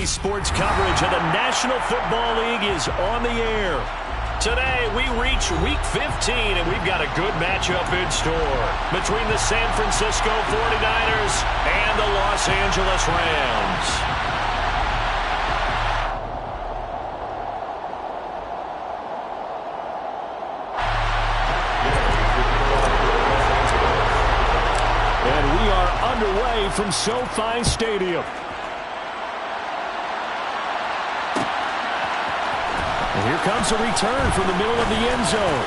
sports coverage of the National Football League is on the air. Today, we reach Week 15, and we've got a good matchup in store between the San Francisco 49ers and the Los Angeles Rams. And we are underway from SoFi Stadium. And here comes a return from the middle of the end zone.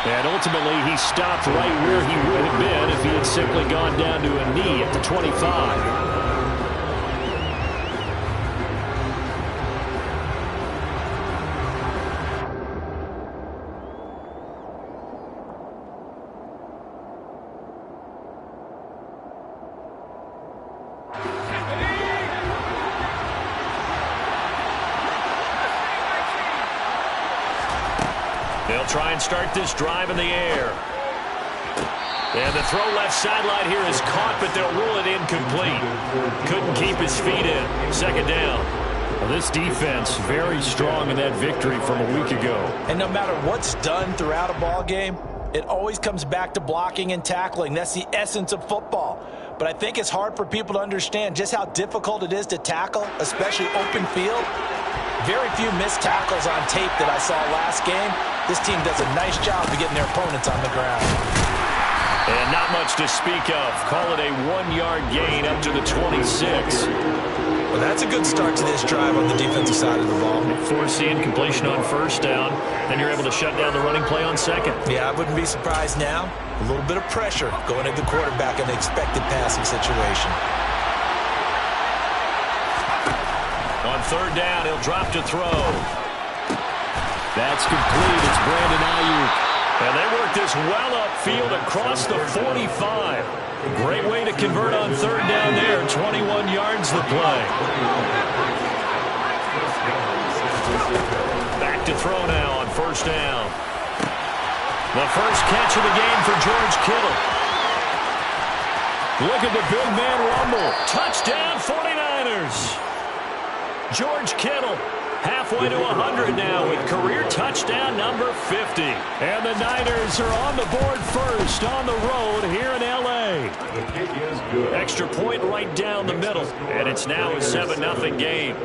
And ultimately, he stopped right where he would have been if he had simply gone down to a knee at the 25. They'll try and start this drive in the air. And the throw left sideline here is caught, but they'll rule it incomplete. Couldn't keep his feet in. Second down. Well, this defense very strong in that victory from a week ago. And no matter what's done throughout a ball game, it always comes back to blocking and tackling. That's the essence of football. But I think it's hard for people to understand just how difficult it is to tackle, especially open field. Very few missed tackles on tape that I saw last game. This team does a nice job of getting their opponents on the ground. And not much to speak of. Call it a 1-yard gain up to the 26. Well, that's a good start to this drive on the defensive side of the ball. Foreseeing completion on first down, and you're able to shut down the running play on second. Yeah, I wouldn't be surprised now. A little bit of pressure going at the quarterback in the expected passing situation. On third down, he'll drop to throw. That's complete. It's Brandon Ayuk. And they work this well upfield across the 45. Great way to convert on third down there. 21 yards the play. Back to throw now on first down. The first catch of the game for George Kittle. Look at the big man rumble. Touchdown 49ers. George Kittle halfway to 100 now with career touchdown number 50. And the Niners are on the board first on the road here in L.A. Extra point right down the middle. And it's now a 7-0 game.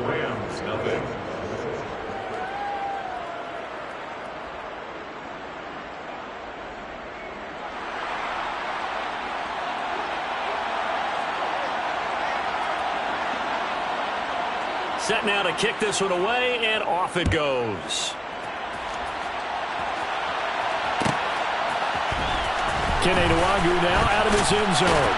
Set now to kick this one away, and off it goes. Kene Nwangwu now out of his end zone.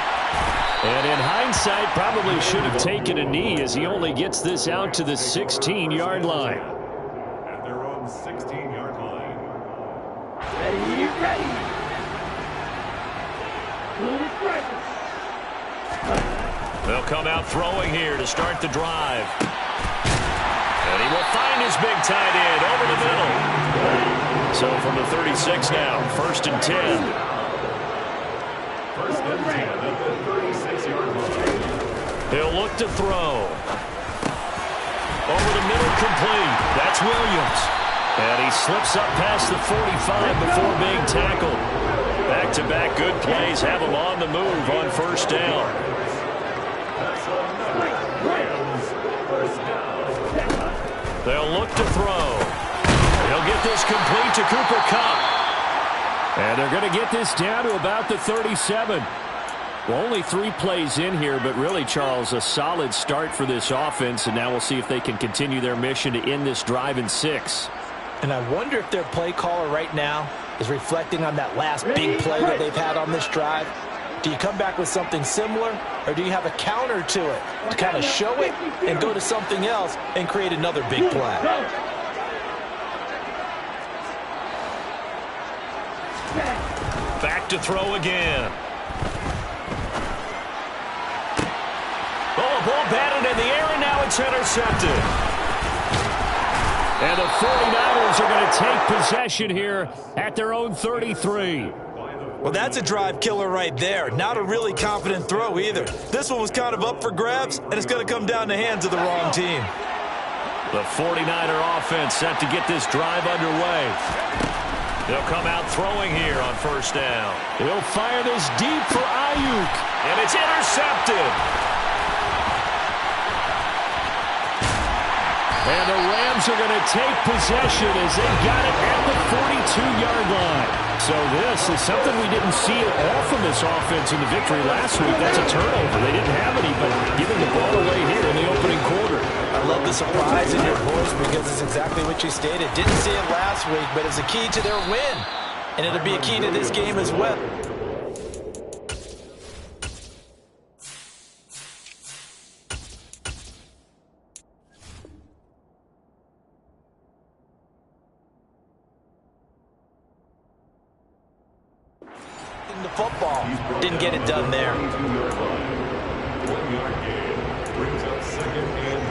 And in hindsight, probably should have taken a knee as he only gets this out to the 16-yard line. At their own 16-yard line. Ready. They'll come out throwing here to start the drive. And he will find his big tight end over the middle. So from the 36 now, first and 10. First and 10 at the 36-yard line. He'll look to throw. Over the middle, complete. That's Williams. And he slips up past the 45 before being tackled. Back-to-back good plays have him on the move on first down. They'll look to throw. He'll get this complete to Cooper Kupp. And they're going to get this down to about the 37. Well, only 3 plays in here, but really, Charles, a solid start for this offense. And now we'll see if they can continue their mission to end this drive in 6. And I wonder if their play caller right now is reflecting on that last big play that they've had on this drive. Do you come back with something similar, or do you have a counter to it to kind of show it and go to something else and create another big play? Back to throw again. Oh, a ball batted in the air, and now it's intercepted. And the 49ers are going to take possession here at their own 33. Well, that's a drive killer right there. Not a really confident throw either. This one was kind of up for grabs, and it's going to come down the hands of the wrong team. The 49er offense set to get this drive underway. They'll come out throwing here on first down. He'll fire this deep for Ayuk, and it's intercepted. And the Rams are going to take possession as they got it at the 42-yard line. So this is something we didn't see at all from this offense in the victory last week. That's a turnover. They didn't have any, but giving the ball away here in the opening quarter. I love the surprise in your voice because it's exactly what you stated. Didn't see it last week, but it's a key to their win. And it'll be a key to this game as well. The football didn't get it done there. 1-yard gain brings up 2nd and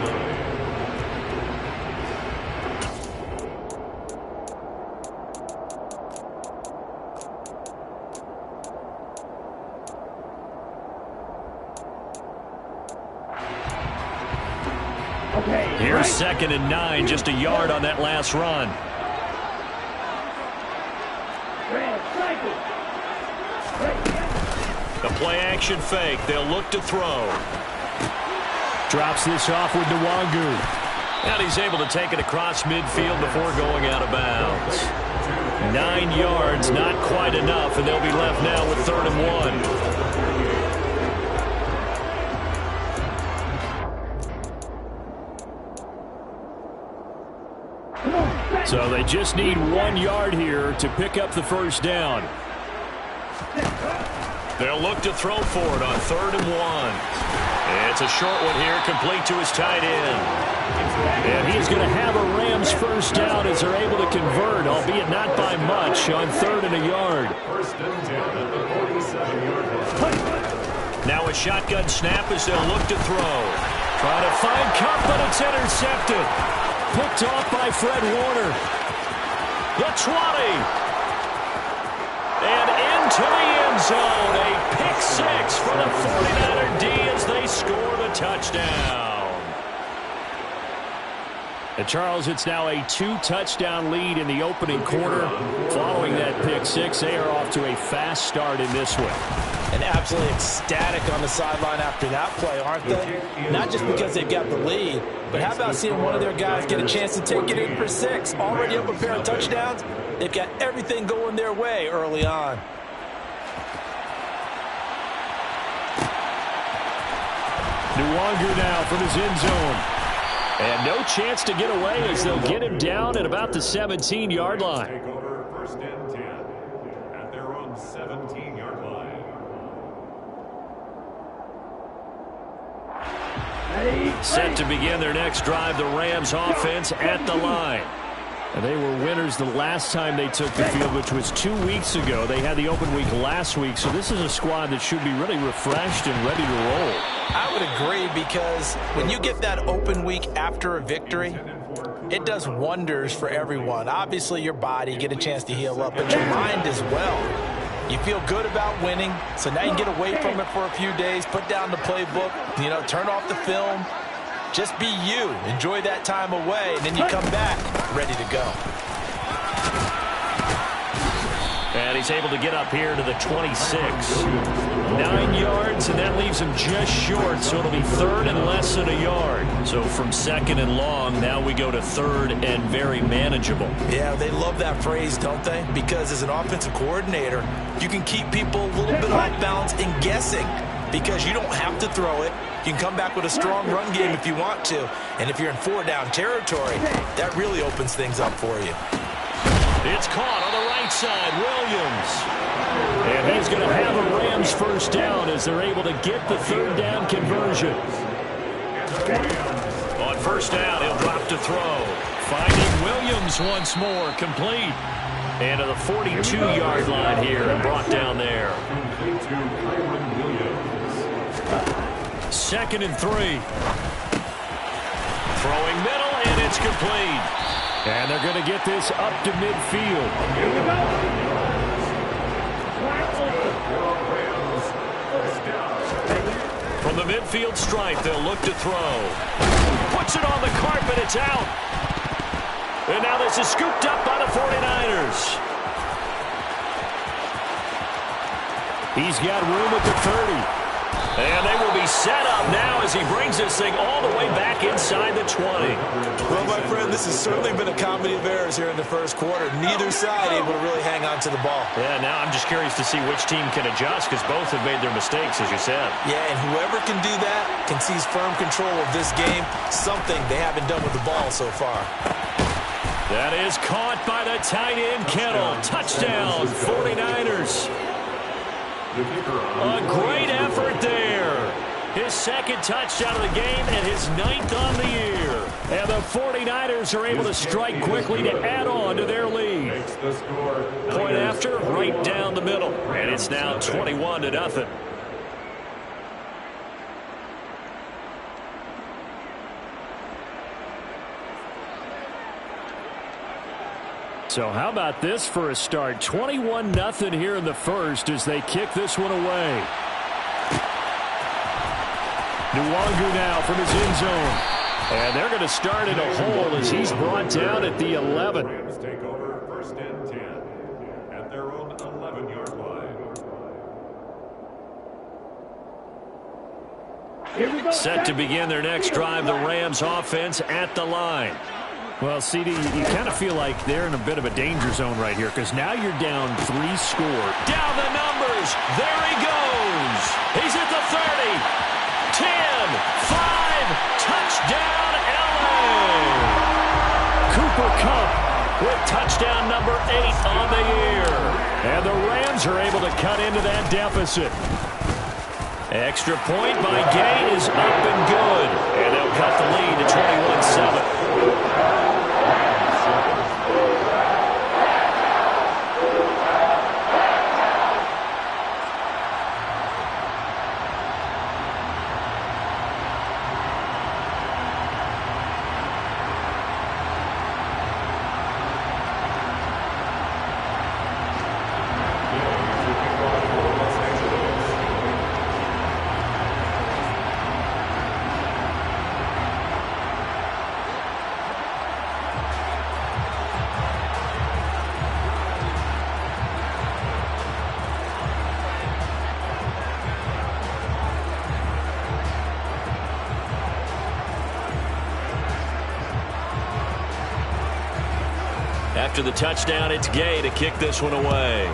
9. Here's 2nd and 9, just a yard on that last run. The play-action fake. They'll look to throw. Drops this off with Nwangu. And he's able to take it across midfield before going out of bounds. 9 yards, not quite enough, and they'll be left now with 3rd and 1. So they just need 1 yard here to pick up the first down. They'll look to throw for it on 3rd and 1. It's a short one here, complete to his tight end. And he's going to have a Rams first down as they're able to convert, albeit not by much, on 3rd and a yard. 1st and 10 at the 47-yard line. Now a shotgun snap as they'll look to throw. Trying to find Cup, but it's intercepted. Picked off by Fred Warner. The 20. And into the end zone. A pick 6 for the 49er D as they score the touchdown. And Charles, it's now a 2-touchdown lead in the opening quarter. Following that pick 6, they are off to a fast start in this one. And absolutely ecstatic on the sideline after that play, aren't they? Not just because they've got the lead, but how about seeing one of their guys get a chance to take it in for 6? Already up a pair of touchdowns. They've got everything going their way early on. Nwangu now from his end zone. And no chance to get away as they'll get him down at about the 17-yard line. Take over 1st and 10 at their own 17-yard line. Set to begin their next drive, the Rams offense at the line. And they were winners the last time they took the field, which was 2 weeks ago. They had the open week last week, so this is a squad that should be really refreshed and ready to roll. I would agree, because when you get that open week after a victory, it does wonders for everyone. Obviously, your body, get a chance to heal up, but your mind as well. You feel good about winning, so now you can get away from it for a few days, put down the playbook, turn off the film. Just be you. Enjoy that time away, and then you come back ready to go. And he's able to get up here to the 26. 9 yards, and that leaves him just short, so it'll be 3rd and less than a yard. So from 2nd and long, now we go to 3rd and very manageable. Yeah, they love that phrase, don't they? Because as an offensive coordinator, you can keep people a little bit off balance and guessing, because you don't have to throw it. You can come back with a strong run game if you want to. And if you're in 4-down territory, that really opens things up for you. It's caught on the right side, Williams. And he's going to have a Rams first down as they're able to get the 3rd down conversion. On first down, he'll drop to throw. Finding Williams once more, complete. And to the 42-yard line here and brought down there. 2nd and 3. Throwing middle, and it's complete. And they're going to get this up to midfield. Rams, first down. From the midfield stripe, they'll look to throw. Puts it on the carpet. It's out. And now this is scooped up by the 49ers. He's got room at the 30. And they will be set up now as he brings this thing all the way back inside the 20. Well, my friend, this has certainly been a comedy of errors here in the first quarter. Neither side able to really hang on to the ball. Yeah, now I'm just curious to see which team can adjust because both have made their mistakes, as you said. Yeah, and whoever can do that can seize firm control of this game, something they haven't done with the ball so far. That is caught by the tight end, Kittle. Touchdown, 49ers. A great effort there. His second touchdown of the game and his 9th on the year. And the 49ers are able to strike quickly to add on to their lead. Point after, right down the middle. And it's now 21-0. So how about this for a start? 21-0 here in the first as they kick this one away. Nwangu now from his end zone. And they're going to start in a hole as he's brought down at the 11. Rams take over first and 10 at their own 11-yard line. Set to begin their next drive, the Rams offense at the line. Well, CD, you kind of feel like they're in a bit of a danger zone right here because now you're down 3 score. Down the numbers. There he goes. He's at the 30, 10, 5, touchdown, LA. Cooper Kupp with touchdown number 8 on the year. And the Rams are able to cut into that deficit. Extra point by Gay is up and good. And they'll cut the lead to 21-7. After the touchdown, it's Gay to kick this one away.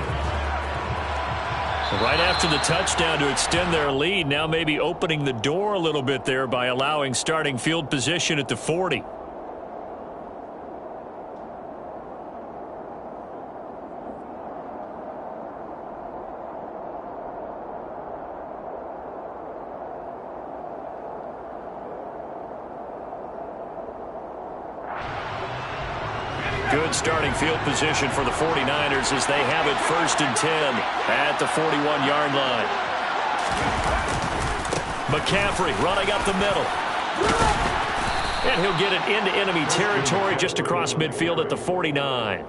Right after the touchdown to extend their lead, now maybe opening the door a little bit there by allowing starting field position at the 40. Good starting field position for the 49ers as they have it first and 10 at the 41-yard line. McCaffrey running up the middle. And he'll get it into enemy territory just across midfield at the 49.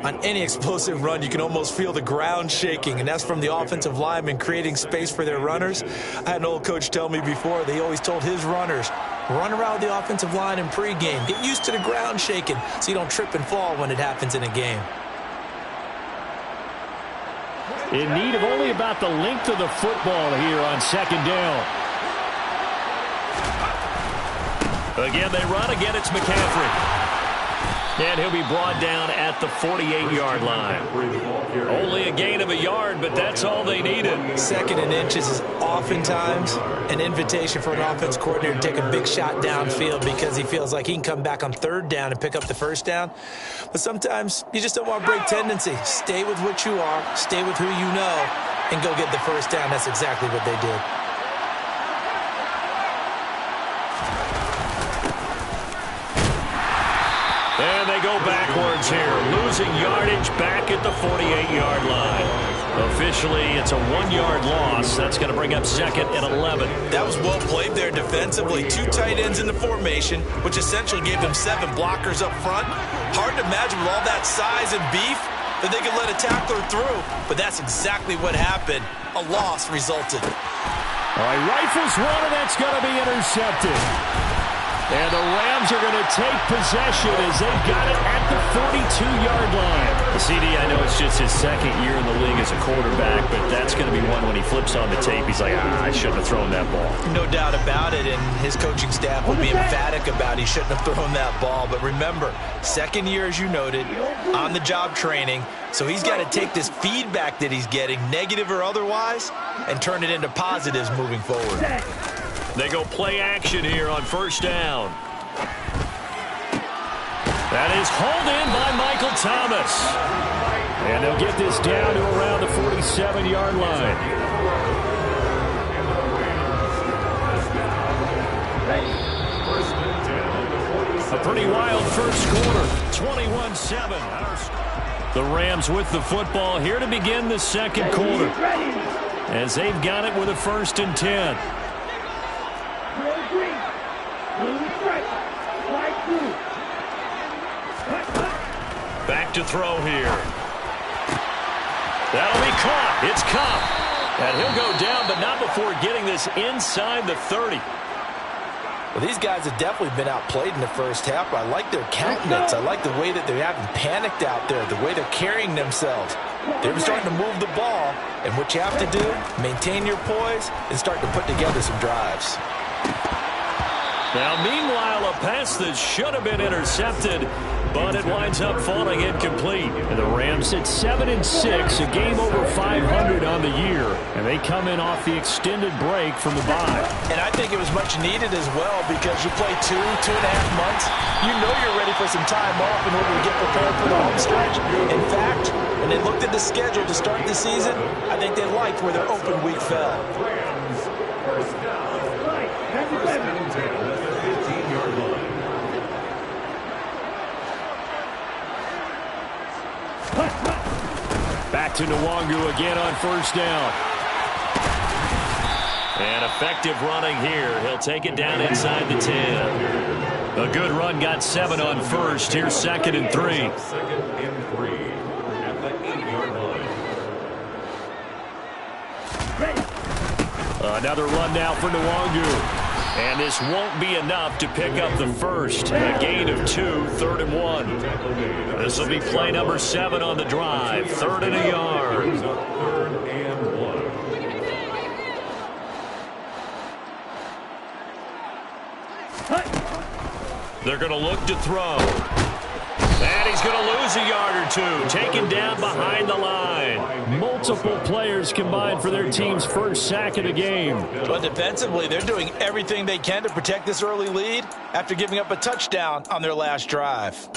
On any explosive run, you can almost feel the ground shaking, and that's from the offensive linemen creating space for their runners. I had an old coach tell me before, they always told his runners, run around the offensive line in pregame. Get used to the ground shaking so you don't trip and fall when it happens in a game. In need of only about the length of the football here on second down. Again, they run. Again, it's McCaffrey. And he'll be brought down at the 48-yard line. Only a gain of a yard, but that's all they needed. Second and inches is oftentimes an invitation for an offense coordinator to take a big shot downfield because he feels like he can come back on third down and pick up the first down. But sometimes you just don't want to break tendency. Stay with what you are, stay with who you know, and go get the first down. That's exactly what they did. And they go backwards here, losing yardage back at the 48-yard line. Officially, it's a 1-yard loss. That's going to bring up second and 11. That was well played there defensively. 2 tight ends in the formation, which essentially gave them 7 blockers up front. Hard to imagine with all that size and beef, that they could let a tackler through, but that's exactly what happened. A loss resulted. All right, rifles one, and that's going to be intercepted. And the Rams are going to take possession as they've got it at the 42-yard line. The CD, I know it's just his second year in the league as a quarterback, but that's going to be one when he flips on the tape. He's like, I shouldn't have thrown that ball. No doubt about it, and his coaching staff will be emphatic about he shouldn't have thrown that ball. But remember, second year, as you noted, on-the-job training, so he's got to take this feedback that he's getting, negative or otherwise, and turn it into positives moving forward. They go play action here on first down. That is hauled in by Michael Thomas. And they'll get this down to around the 47-yard line. A pretty wild first quarter. 21-7. The Rams with the football here to begin the second quarter, as they've got it with a 1st and 10. Back to throw here. That'll be caught. It's Cobb. And he'll go down, but not before getting this inside the 30. Well, these guys have definitely been outplayed in the first half, but I like their countenance. I like the way that they haven't panicked out there, the way they're carrying themselves. They're starting to move the ball, and what you have to do, maintain your poise and start to put together some drives. Now, meanwhile, a pass that should have been intercepted, but it winds up falling incomplete. And the Rams at 7-6, a game over 500 on the year, and they come in off the extended break from the bye. And I think it was much needed as well, because you play 2.5 months. You know you're ready for some time off in order to get prepared for the home stretch. In fact, when they looked at the schedule to start the season, I think they liked where their open week fell. Back to Nwangu again on first down. And effective running here. He'll take it down inside the 10. A good run, got 7 on first. Here's 2nd and 3. 2nd and 3 at the 8-yard line. Another run now for Nwangu. And this won't be enough to pick up the first. A gain of 2, 3rd and 1. This will be play number 7 on the drive. 3rd and a yard. 3rd and 1. They're going to look to throw. And he's going to lose a yard or 2. Taken down behind the line. Multiple players combined for their team's first sack of the game. But defensively, they're doing everything they can to protect this early lead after giving up a touchdown on their last drive.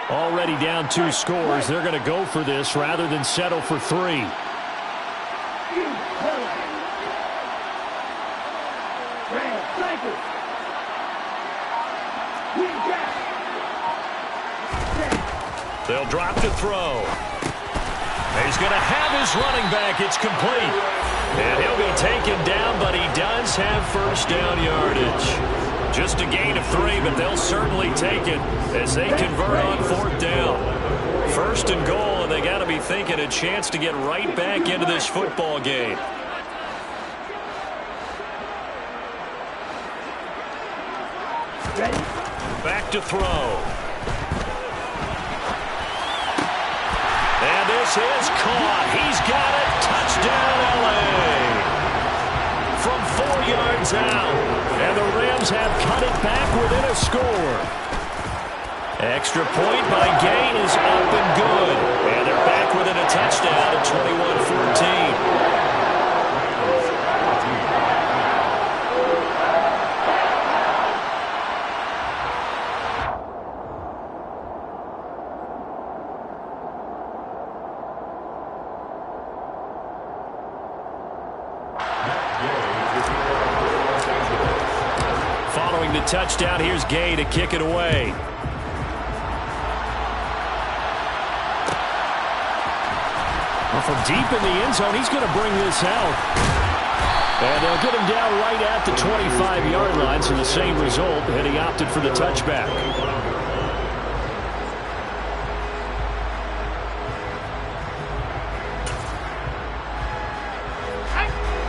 Already down 2 scores. They're going to go for this rather than settle for 3. They'll drop to throw. He's going to have his running back. It's complete. And he'll be taken down, but he does have first down yardage. Just a gain of 3, but they'll certainly take it as they convert on 4th down. 1st and goal, and they got to be thinking a chance to get right back into this football game. Back to throw. And this is caught. He's got it. Touchdown, L.A. From 4 yards out. And the Rams have cut it back within a score. Extra point by Gain is up and good. And they're back within a touchdown at 21-14. Following the touchdown, here's Gay to kick it away. Well, from deep in the end zone, he's going to bring this out. And they'll get him down right at the 25-yard line, so the same result, and he opted for the touchback.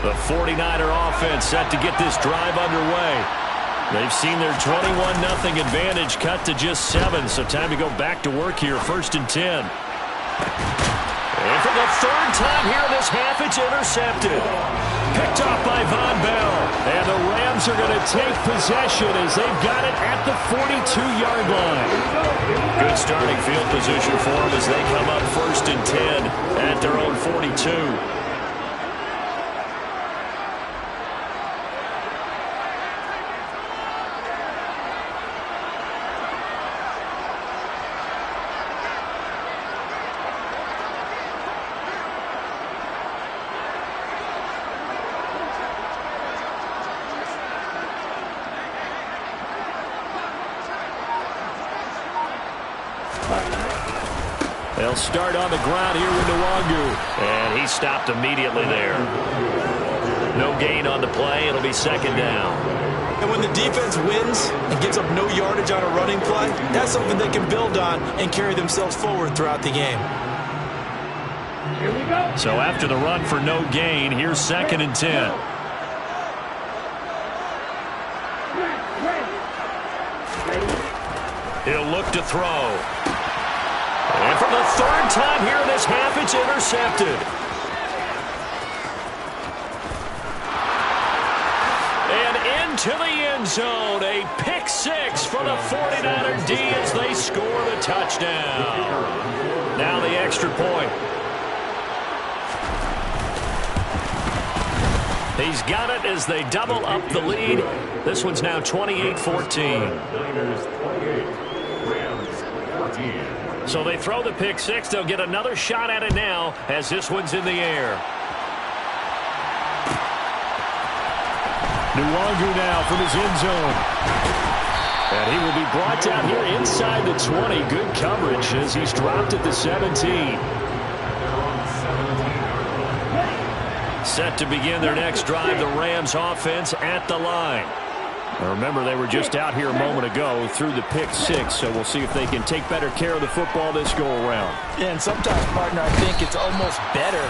The 49er offense set to get this drive underway. They've seen their 21-0 advantage cut to just 7, so time to go back to work here, 1st and 10. And for the 3rd time here in this half, it's intercepted. Picked off by Von Bell. And the Rams are going to take possession as they've got it at the 42-yard line. Good starting field position for them as they come up 1st and 10 at their own 42. They'll start on the ground here with Nwangu. And he stopped immediately there. No gain on the play. It'll be 2nd down. And when the defense wins and gives up no yardage on a running play, that's something they can build on and carry themselves forward throughout the game. So after the run for no gain, here's 2nd and 10. He'll look to throw. And for the 3rd time here in this half, it's intercepted. And into the end zone, a pick 6 for the 49er D as they score the touchdown. Now the extra point. He's got it as they double up the lead. This one's now 28-14. So they throw the pick 6. They'll get another shot at it now as this one's in the air. Nwangu now from his end zone. And he will be brought down here inside the 20. Good coverage as he's dropped at the 17. Set to begin their next drive, the Rams offense at the line. Now remember, they were just out here a moment ago through the pick 6, so we'll see if they can take better care of the football this go-around. Yeah, and sometimes, partner, I think it's almost better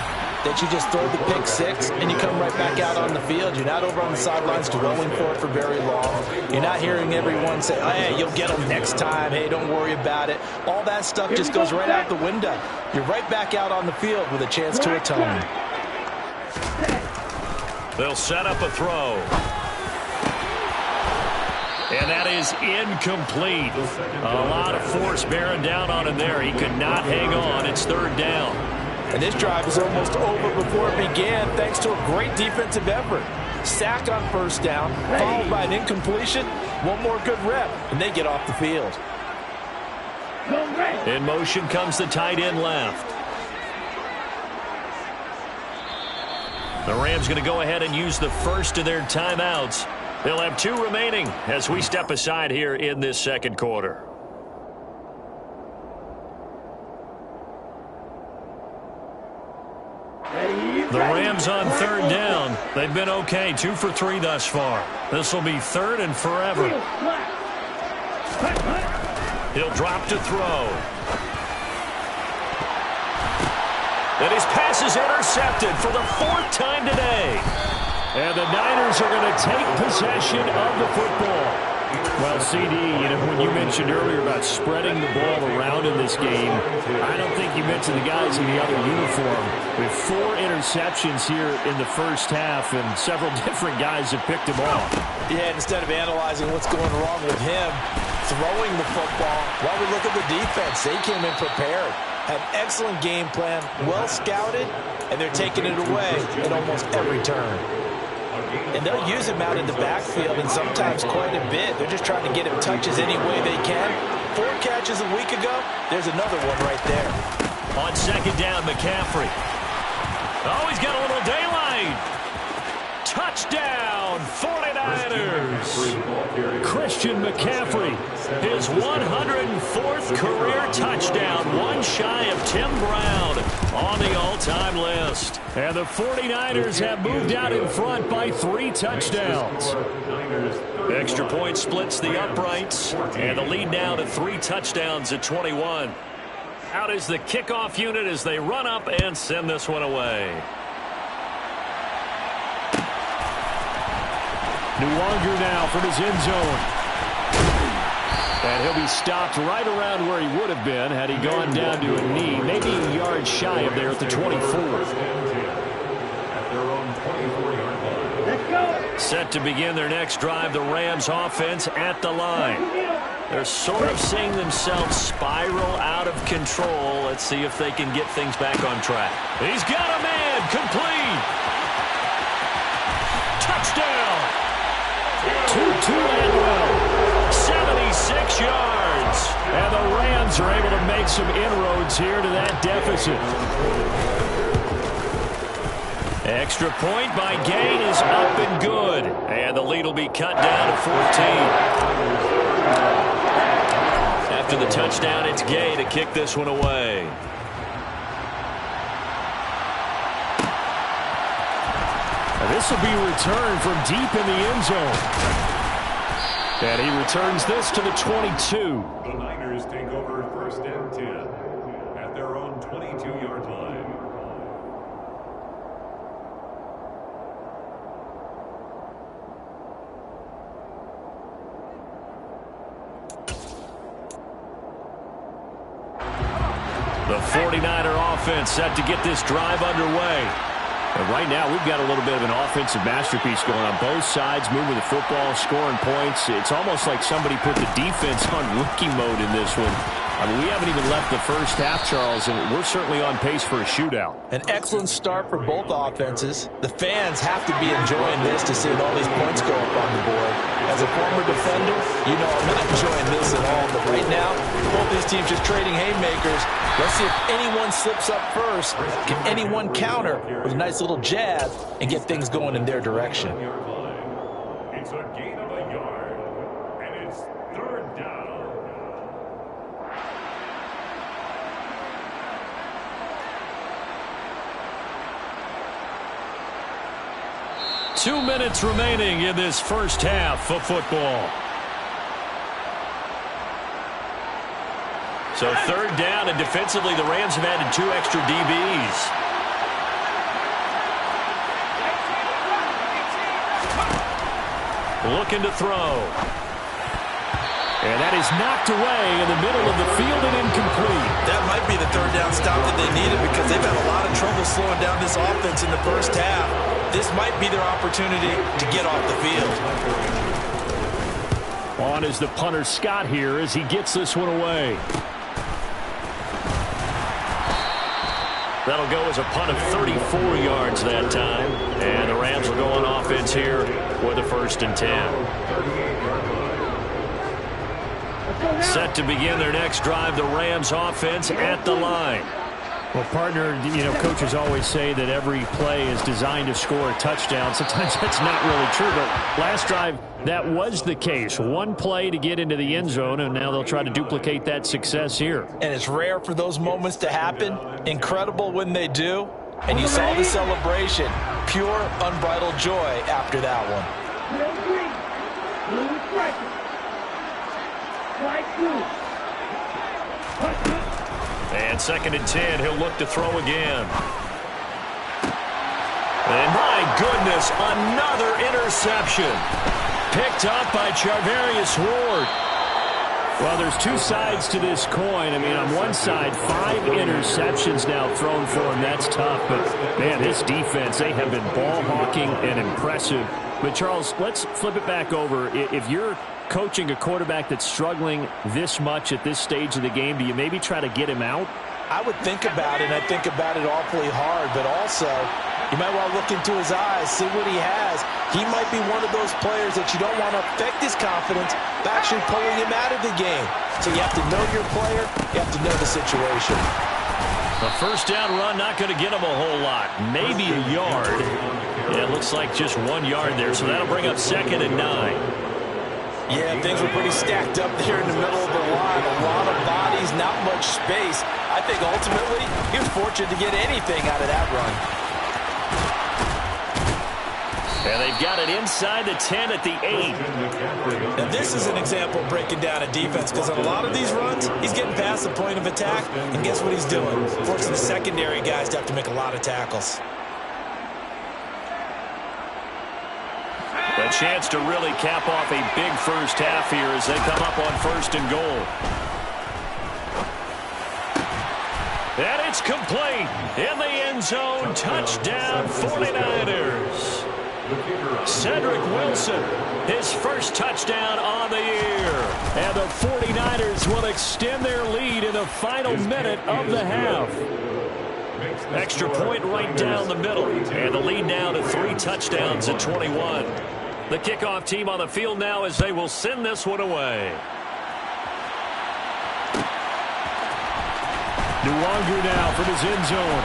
that you just throw the pick 6 and you come right back out on the field. You're not over on the sidelines dwelling for it for very long. You're not hearing everyone say, oh, hey, you'll get them next time. Hey, don't worry about it. All that stuff just goes right out the window. You're right back out on the field with a chance to atone. They'll set up a throw. And that is incomplete. A lot of force bearing down on him there. He could not hang on. It's 3rd down. And this drive is almost over before it began thanks to a great defensive effort. Sack on 1st down, followed by an incompletion. One more good rep, and they get off the field. In motion comes the tight end left. The Rams going to go ahead and use the first of their timeouts. They'll have 2 remaining as we step aside here in this 2nd quarter. The Rams on 3rd down. They've been okay, 2 for 3 thus far. This will be 3rd and forever. He'll drop to throw. And his pass is intercepted for the 4th time today. And the Niners are going to take possession of the football. Well, CD, when you mentioned earlier about spreading the ball around in this game, I don't think you mentioned the guys in the other uniform. We have 4 interceptions here in the first half, and several different guys have picked them off. Yeah, instead of analyzing what's going wrong with him, throwing the football, while we look at the defense, they came in prepared. Have excellent game plan, well scouted, and they're taking it away at almost every turn. And they'll use him out in the backfield, and sometimes quite a bit. They're just trying to get him touches any way they can. 4 catches a week ago, there's another one right there. On 2nd down, McCaffrey. Oh, he's got a little daylight. Touchdown, 49ers. Christian McCaffrey, his 104th career touchdown, one shy of Tim Brown on the all-time list. And the 49ers have moved out in front by 3 touchdowns. Extra point splits the uprights, and the lead now to 3 touchdowns at 21. Out is the kickoff unit as they run up and send this one away. Nuwanger now from his end zone. And he'll be stopped right around where he would have been had he gone down to a knee, maybe a yard shy of there at the 24. Set to begin their next drive, the Rams offense at the line. They're sort of seeing themselves spiral out of control. Let's see if they can get things back on track. He's got a man, complete. Touchdown. 2-2 and well. 76 yards. And the Rams are able to make some inroads here to that deficit. Extra point by Gain is up and good. And the lead will be cut down to 14. After the touchdown, it's Gay to kick this one away. And this will be returned from deep in the end zone. And he returns this to the 22. The Niners take over 1st and 10 at their own 22-yard line. The 49er offense set to get this drive underway. And right now, we've got a little bit of an offensive masterpiece going on both sides, moving the football, scoring points. It's almost like somebody put the defense on rookie mode in this one. I mean, we haven't even left the first half, Charles, and we're certainly on pace for a shootout. An excellent start for both offenses. The fans have to be enjoying this to see all these points go up on the board. As a former defender, you know I'm not enjoying this at all. But right now, both these teams just trading haymakers. Let's see if anyone slips up first. Can anyone counter with a nice little jab and get things going in their direction? It's a gain of a yard, and it's 3rd down. Two minutes remaining in this first half of football. So 3rd down, and defensively, the Rams have added 2 extra DBs. Looking to throw. And that is knocked away in the middle of the field and incomplete. That might be the 3rd down stop that they needed because they've had a lot of trouble slowing down this offense in the first half. This might be their opportunity to get off the field. On is the punter Scott here as he gets this one away. That'll go as a punt of 34 yards that time. And the Rams will go on offense here with a 1st and 10. Set to begin their next drive, the Rams offense at the line. Well, partner, you know, coaches always say that every play is designed to score a touchdown. Sometimes that's not really true, but last drive, that was the case. One play to get into the end zone, and now they'll try to duplicate that success here. And it's rare for those moments to happen. Incredible when they do. And you saw the celebration. Pure, unbridled joy after that one. And 2nd and 10, he'll look to throw again. And my goodness, another interception. Picked up by Charvarius Ward. Well, there's 2 sides to this coin. I mean, on one side, 5 interceptions now thrown for him. That's tough. But, man, this defense, they have been ball hawking and impressive. But, Charles, let's flip it back over. If you're coaching a quarterback that's struggling this much at this stage of the game, do you maybe try to get him out? I would think about it, and I think about it awfully hard. But also, you might want to look into his eyes, see what he has. He might be one of those players that you don't want to affect his confidence by actually pulling him out of the game. So you have to know your player. You have to know the situation. A 1st down run, not going to get him a whole lot. Maybe a yard. Yeah, it looks like just 1 yard there. So that'll bring up 2nd and 9. Yeah, things were pretty stacked up there in the middle of the line. A lot of bodies, not much space. I think ultimately he was fortunate to get anything out of that run. And they've got it inside the 10 at the 8. Now this is an example of breaking down a defense, because on a lot of these runs, he's getting past the point of attack, and guess what he's doing? Forcing the secondary guys to have to make a lot of tackles. A chance to really cap off a big first half here as they come up on 1st and goal. And it's complete in the end zone. Touchdown 49ers. Cedric Wilson, his first touchdown on the year. And the 49ers will extend their lead in the final minute of the half. Extra point right down the middle. And the lead now to 3 touchdowns at 21. The kickoff team on the field now as they will send this one away. Nwangu now from his end zone.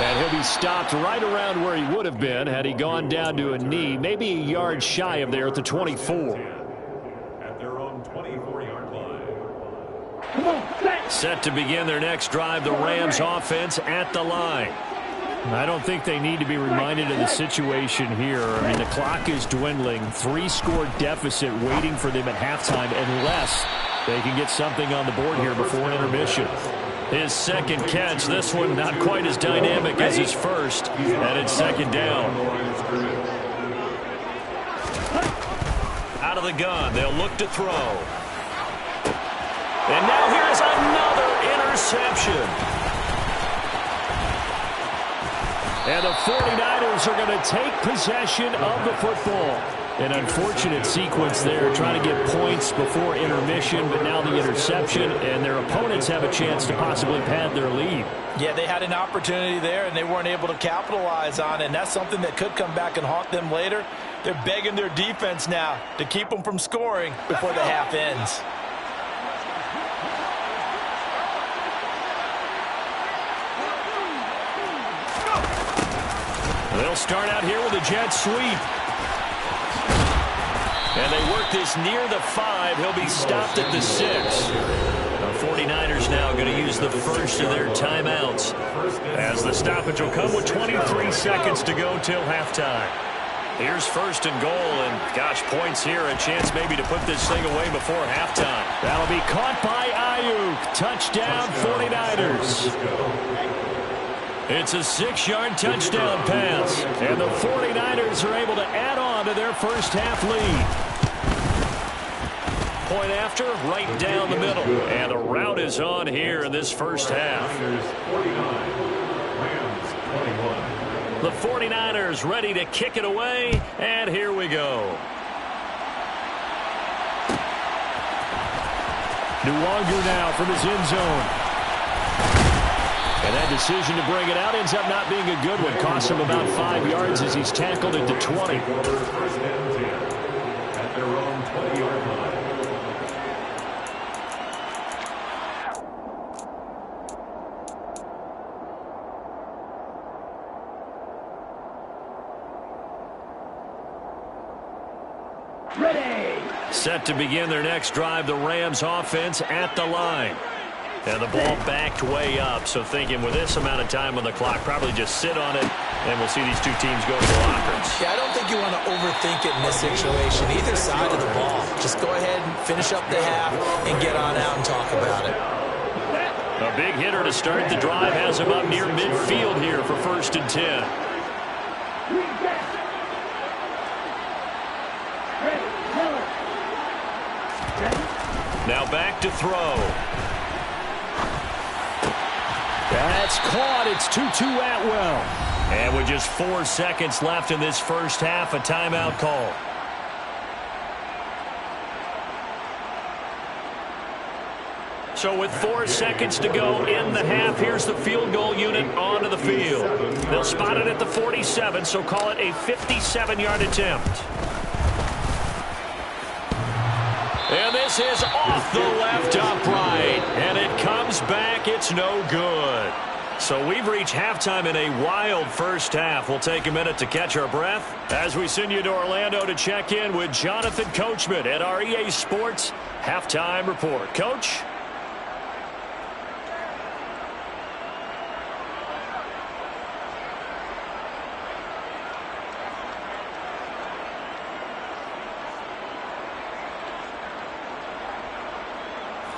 And he'll be stopped right around where he would have been had he gone down to a knee, maybe a yard shy of there at the 24. At their own 24-yard line. Set to begin their next drive, the Rams offense at the line. I don't think they need to be reminded of the situation here. I mean, the clock is dwindling. 3-score deficit waiting for them at halftime unless they can get something on the board here before intermission. His second catch, this one not quite as dynamic as his first, and it's 2nd down. Out of the gun, they'll look to throw. And now here's another interception. And the 49ers are going to take possession of the football. An unfortunate sequence there, trying to get points before intermission, but now the interception, and their opponents have a chance to possibly pad their lead. Yeah, they had an opportunity there, and they weren't able to capitalize on it, and that's something that could come back and haunt them later. They're begging their defense now to keep them from scoring before the half ends. They'll start out here with a jet sweep. And they work this near the 5. He'll be stopped at the 6. The 49ers now going to use the first of their timeouts, as the stoppage will come with 23 seconds to go till halftime. Here's 1st and goal, and gosh, points here, a chance maybe to put this thing away before halftime. That'll be caught by Ayuk. Touchdown 49ers. It's a 6-yard touchdown pass, and the 49ers are able to add on to their first half lead. Point after, right down the middle, and the route is on here in this first half. The 49ers ready to kick it away, and here we go. Nwangu now from his end zone. And that decision to bring it out ends up not being a good one. Costs him about 5 yards as he's tackled at the 20. At their own 20-yard line. Set to begin their next drive, the Rams offense at the line. And the ball backed way up, so thinking with this amount of time on the clock, probably just sit on it, and we'll see these two teams go to the lockers. Yeah, I don't think you want to overthink it in this situation, either side of the ball. Just go ahead and finish up the half and get on out and talk about it. A big hitter to start the drive has him up near midfield here for 1st and 10. Now back to throw. That's caught. It's Tutu Atwell. And with just 4 seconds left in this first half, a timeout call. So with 4 seconds to go in the half, here's the field goal unit onto the field. They'll spot it at the 47, so call it a 57-yard attempt. And this is off the left upright, and it comes back. It's no good. So we've reached halftime in a wild first half. We'll take a minute to catch our breath as we send you to Orlando to check in with Jonathan Coachman at our EA Sports Halftime Report. Coach?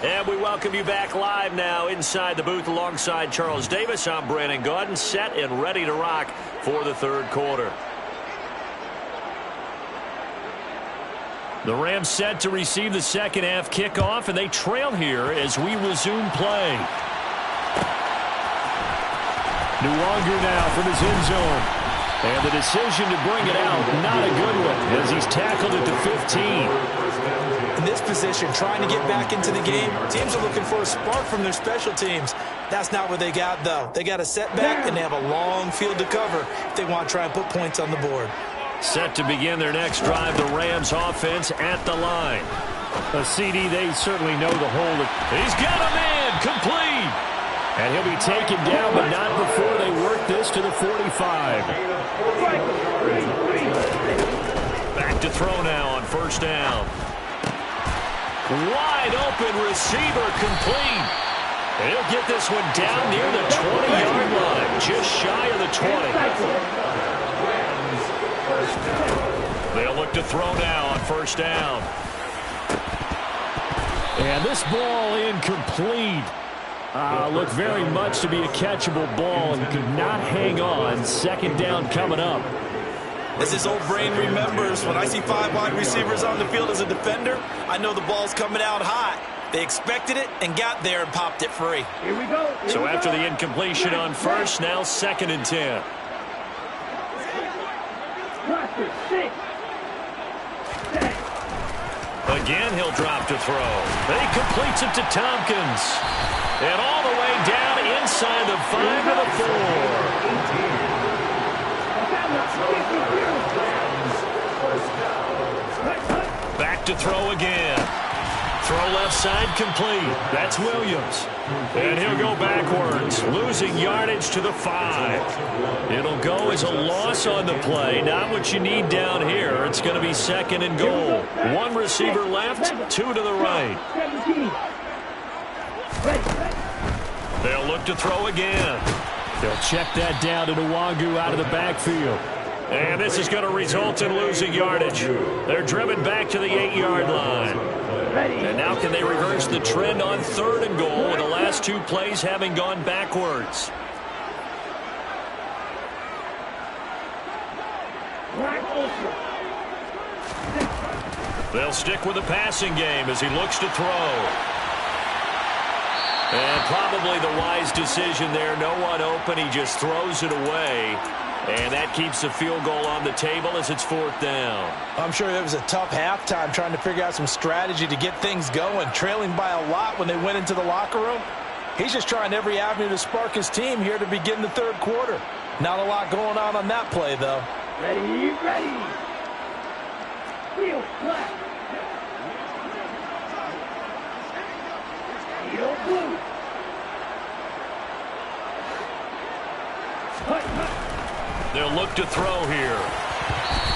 And we welcome you back live now inside the booth alongside Charles Davis. I'm Brandon Gaudin, set and ready to rock for the third quarter. The Rams set to receive the second half kickoff, and they trail here as we resume play. Nwangu now from his end zone. And the decision to bring it out, not a good one, as he's tackled at the 15. In this position, trying to get back into the game, teams are looking for a spark from their special teams. That's not what they got, though. They got a setback, and they have a long field to cover if they want to try and put points on the board. Set to begin their next drive, the Rams offense at the line. A CD, they certainly know the hole. He's got a man, complete. And he'll be taken down, but not before they work this to the 45. Back to throw now on first down. Wide open receiver, complete. He'll get this one down near the 20-yard line, just shy of the 20. They'll look to throw now on first down. And this ball incomplete. Looked very much to be a catchable ball and could not hang on. Second down coming up. As his old brain remembers, when I see 5 wide receivers on the field as a defender, I know the ball's coming out hot. They expected it and got there and popped it free. Here we go. So after the incompletion on first, now 2nd and 10. Again, he'll drop to throw. He completes it to Tompkins. And all the way down inside the 5 to the 4. Back to throw again. Throw left side complete. That's Williams. And he'll go backwards, losing yardage to the 5. It'll go as a loss on the play. Not what you need down here. It's going to be 2nd and goal. 1 receiver left, 2 to the right. They'll look to throw again. They'll check that down to Nwangu out of the backfield. And this is going to result in losing yardage. They're driven back to the 8-yard line. And now can they reverse the trend on 3rd and goal with the last 2 plays having gone backwards? They'll stick with the passing game as he looks to throw. And probably the wise decision there. No one open. He just throws it away. And that keeps the field goal on the table as it's 4th down. I'm sure it was a tough halftime trying to figure out some strategy to get things going, trailing by a lot when they went into the locker room. He's just trying every avenue to spark his team here to begin the 3rd quarter. Not a lot going on that play, though. Ready, ready. Field flat. Field blue. They'll look to throw here.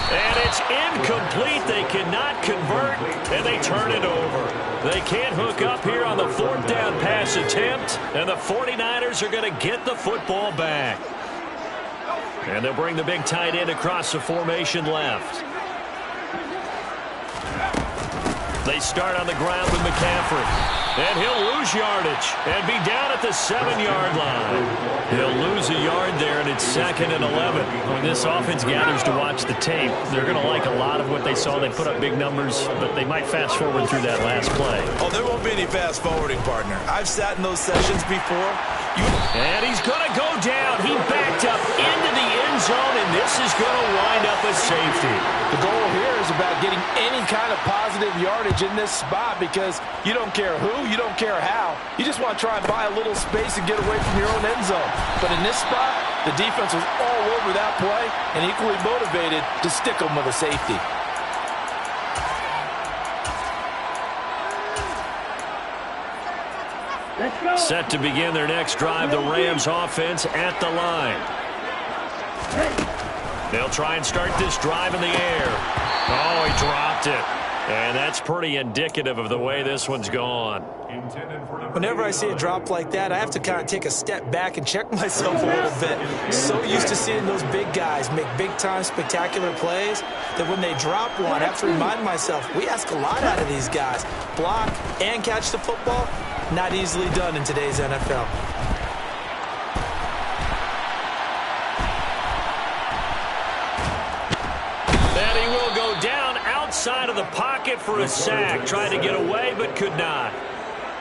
And it's incomplete. They cannot convert, and they turn it over. They can't hook up here on the 4th down pass attempt, and the 49ers are going to get the football back. And they'll bring the big tight end across the formation left. They start on the ground with McCaffrey. And he'll lose yardage and be down at the 7-yard line. He'll lose a yard there, and it's 2nd and 11. When this offense gathers to watch the tape, they're going to like a lot of what they saw. They put up big numbers, but they might fast forward through that last play. Oh, there won't be any fast forwarding, partner. I've sat in those sessions before. And he's going to go down. He backed up into the end zone, and this is going to wind up a safety. The goal here is about getting any kind of positive yardage in this spot because you don't care who, you don't care how. You just want to try and buy a little space and get away from your own end zone. But in this spot, the defense was all over that play and equally motivated to stick them with a safety. Set to begin their next drive, the Rams offense at the line. They'll try and start this drive in the air. Oh, he dropped it. And that's pretty indicative of the way this one's gone. Whenever I see a drop like that, I have to kind of take a step back and check myself a little bit. So used to seeing those big guys make big-time spectacular plays that when they drop one, I have to remind myself, we ask a lot out of these guys. Block and catch the football, not easily done in today's NFL. And he will go down outside of the pocket for a sack. Tried to get away, but could not.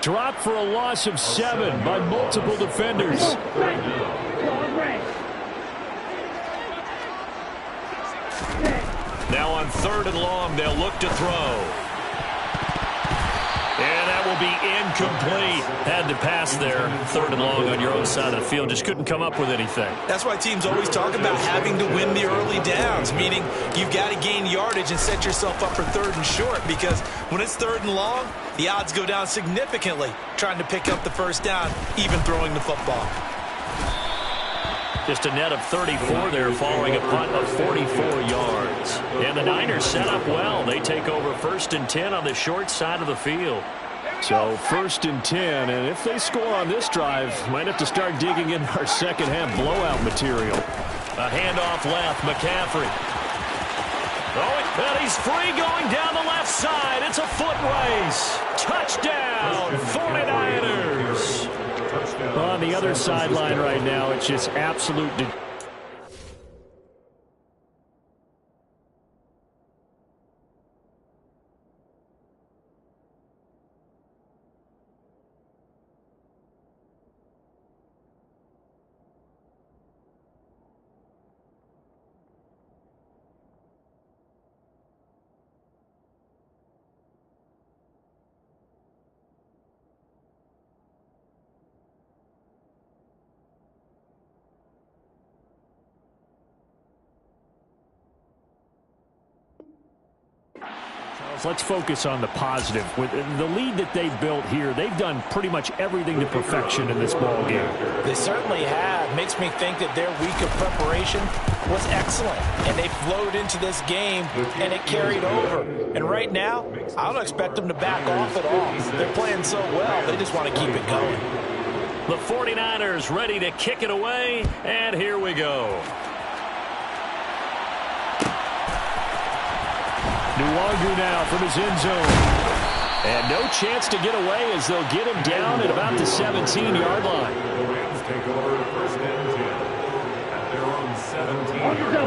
Dropped for a loss of 7 by multiple defenders. Now on 3rd and long, they'll look to throw. And that will be incomplete. Had to pass there. 3rd and long on your own side of the field. Just couldn't come up with anything. That's why teams always talk about having to win the early downs, meaning you've got to gain yardage and set yourself up for 3rd and short, because when it's 3rd and long, the odds go down significantly trying to pick up the first down, even throwing the football. Just a net of 34 there following a punt of 44 yards. And the Niners set up well. They take over 1st and 10 on the short side of the field. So 1st and 10, and if they score on this drive, might have to start digging in our second half blowout material. A handoff left, McCaffrey. Oh, and he's free going down the left side. It's a foot race. Touchdown, 49ers. On the other sideline right now, it's just absolute. Let's focus on the positive. With the lead that they built here, they've done pretty much everything to perfection in this ball game. They certainly have. Makes me think that their week of preparation was excellent, and they flowed into this game, and it carried over. And right now, I don't expect them to back off at all. They're playing so well, they just want to keep it going. The 49ers ready to kick it away, and here we go. Nuwagu now from his end zone. And no chance to get away as they'll get him down at about the 17-yard line.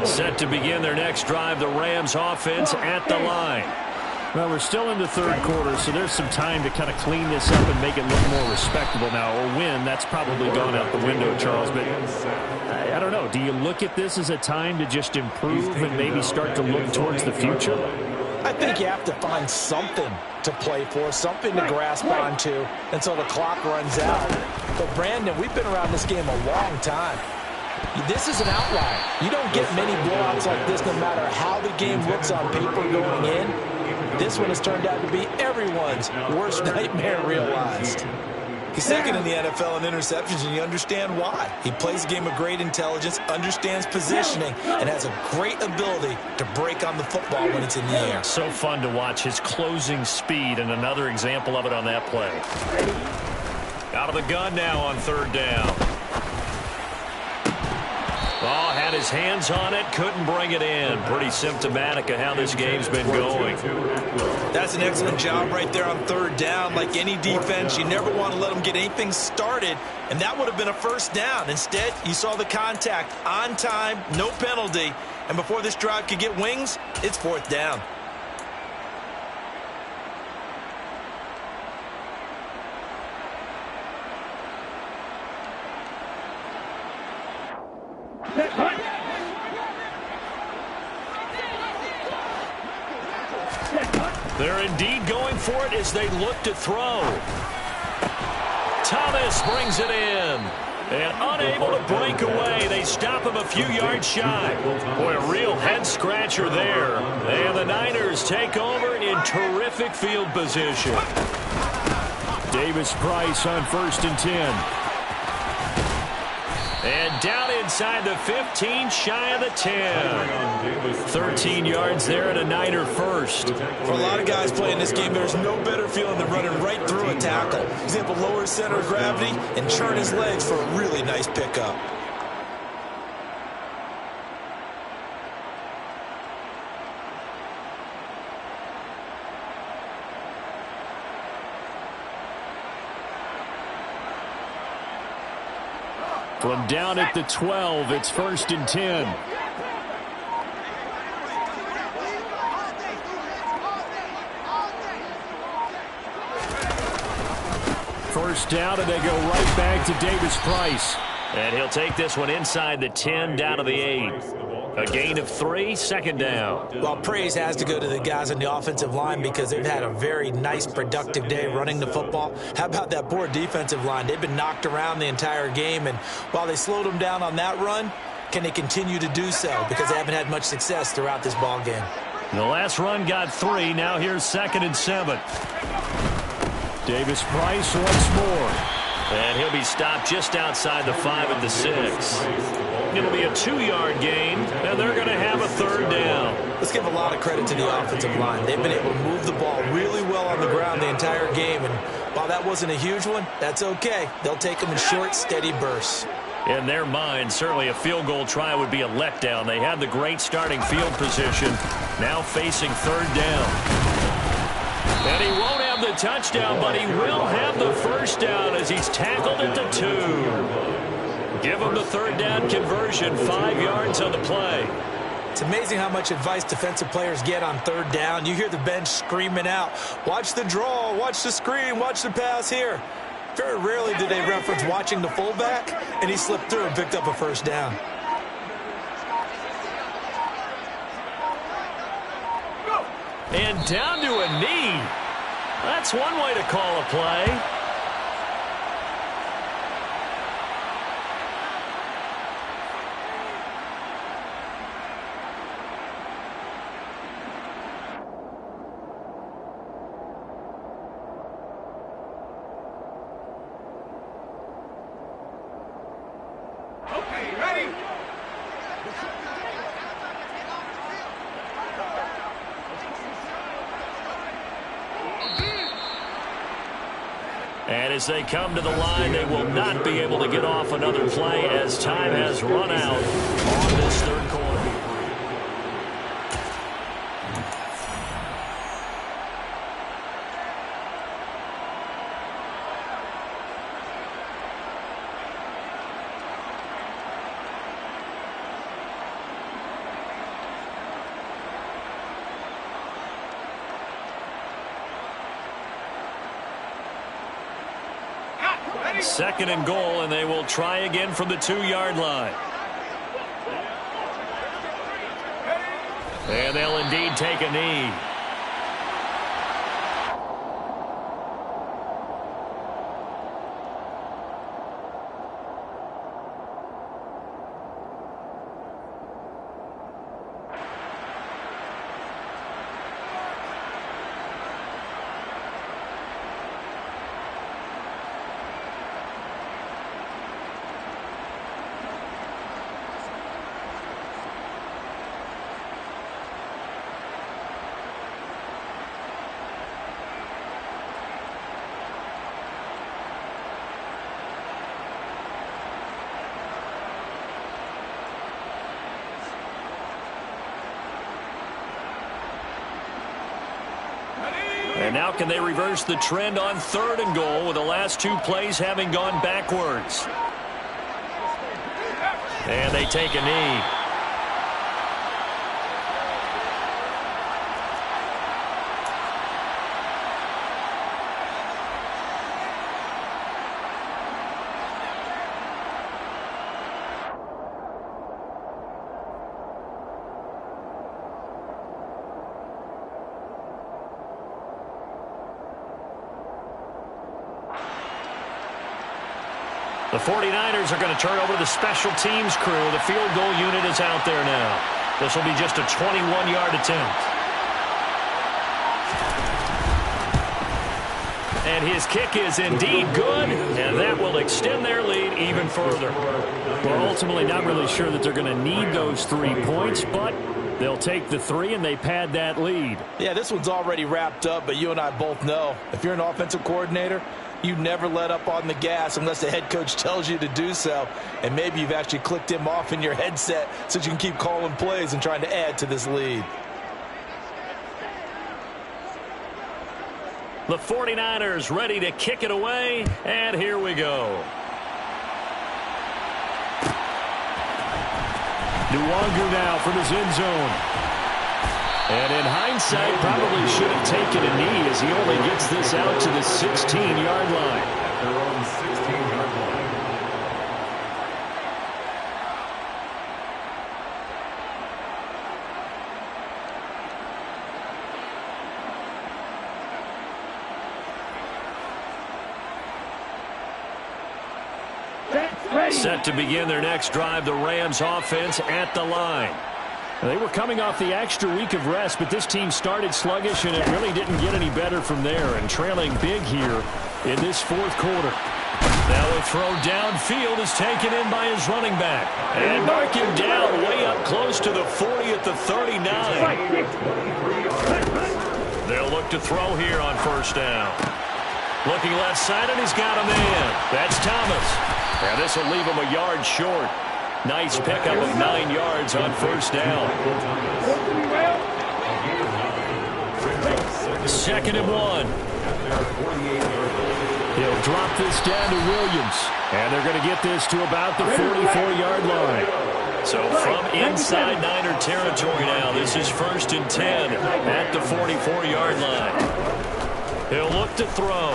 Set to begin their next drive, the Rams offense at the line. Well, we're still in the 3rd quarter, so there's some time to kind of clean this up and make it look more respectable now. Or win, that's probably gone out the window, Charles. But I don't know. Do you look at this as a time to just improve and maybe start to look towards the future? I think you have to find something to play for, something to grasp onto until the clock runs out. But, Brandon, we've been around this game a long time. This is an outlier. You don't get many blowouts like this no matter how the game looks on paper going in. This one has turned out to be everyone's worst nightmare realized. He's 2nd in the NFL in interceptions, and you understand why. He plays a game of great intelligence, understands positioning, and has a great ability to break on the football when it's in the air. So fun to watch his closing speed, and another example of it on that play. Out of the gun now on 3rd down. Oh, had his hands on it, couldn't bring it in. Pretty symptomatic of how this game's been going. That's an excellent job right there on 3rd down. Like any defense, you never want to let them get anything started, and that would have been a 1st down. Instead, you saw the contact on time, no penalty, and before this drive could get wings, it's 4th down. They're indeed going for it as they look to throw. Thomas brings it in. And unable to break away, they stop him a few yards shy. Boy, a real head-scratcher there. And the Niners take over in terrific field position. Davis Price on 1st and 10. And down inside the 15, shy of the 10. 13 yards there and a Niner first. For a lot of guys playing this game, there's no better feeling than running right through a tackle. He's able to lower his center of gravity and churn his legs for a really nice pickup. From down at the 12, it's 1st and 10. First down, and they go right back to Davis Price. And he'll take this one inside the 10, down to the 8. A gain of 3, 2nd down. Well, praise has to go to the guys on the offensive line because they've had a very nice, productive day running the football. How about that poor defensive line? They've been knocked around the entire game, and while they slowed them down on that run, can they continue to do so? Because they haven't had much success throughout this ball game. The last run got 3. Now here's 2nd and 7. Davis Price once more. And he'll be stopped just outside the 5 at the 6. It'll be a 2-yard gain, and they're going to have a 3rd down. Let's give a lot of credit to the offensive line. They've been able to move the ball really well on the ground the entire game, and while that wasn't a huge one, that's okay. They'll take them in short, steady bursts. In their mind, certainly a field goal try would be a letdown. They had the great starting field position, now facing 3rd down. And he won't have the touchdown, but he will have the 1st down as he's tackled at the 2. Give him the 3rd down conversion, 5 yards on the play. It's amazing how much advice defensive players get on 3rd down. You hear the bench screaming out, watch the draw, watch the screen, watch the pass here. Very rarely do they reference watching the fullback, and he slipped through and picked up a 1st down. And down to a knee. That's one way to call a play. And as they come to the line, they will not be able to get off another play as time has run out on this 3rd quarter. Second and goal, and they will try again from the 2-yard line. And they'll indeed take a knee. And now can they reverse the trend on 3rd and goal with the last 2 plays having gone backwards? And they take a knee. The 49ers are going to turn over to the special teams crew. The field goal unit is out there now. This will be just a 21-yard attempt. And his kick is indeed good, and that will extend their lead even further. Well, ultimately not really sure that they're going to need those 3 points, but they'll take the 3 and they pad that lead. Yeah, this one's already wrapped up, but you and I both know if you're an offensive coordinator, you never let up on the gas unless the head coach tells you to do so. And maybe you've actually clicked him off in your headset so you can keep calling plays and trying to add to this lead. The 49ers ready to kick it away, and here we go. Nwangu now from his end zone. And in hindsight, probably should have taken a knee as he only gets this out to the 16-yard line. At their own 16-yard line. Set to begin their next drive, the Rams offense at the line. They were coming off the extra week of rest, but this team started sluggish, and it really didn't get any better from there, and trailing big here in this fourth quarter. Now a throw downfield is taken in by his running back. And mark him down way up close to the 40 at the 39. They'll look to throw here on first down. Looking left side, and he's got a man. That's Thomas. And this will leave him a yard short. Nice pickup of 9 yards on first down. 2nd and 1. He'll drop this down to Williams. And they're going to get this to about the 44-yard line. So from inside Niner territory now, this is 1st and 10 at the 44-yard line. He'll look to throw.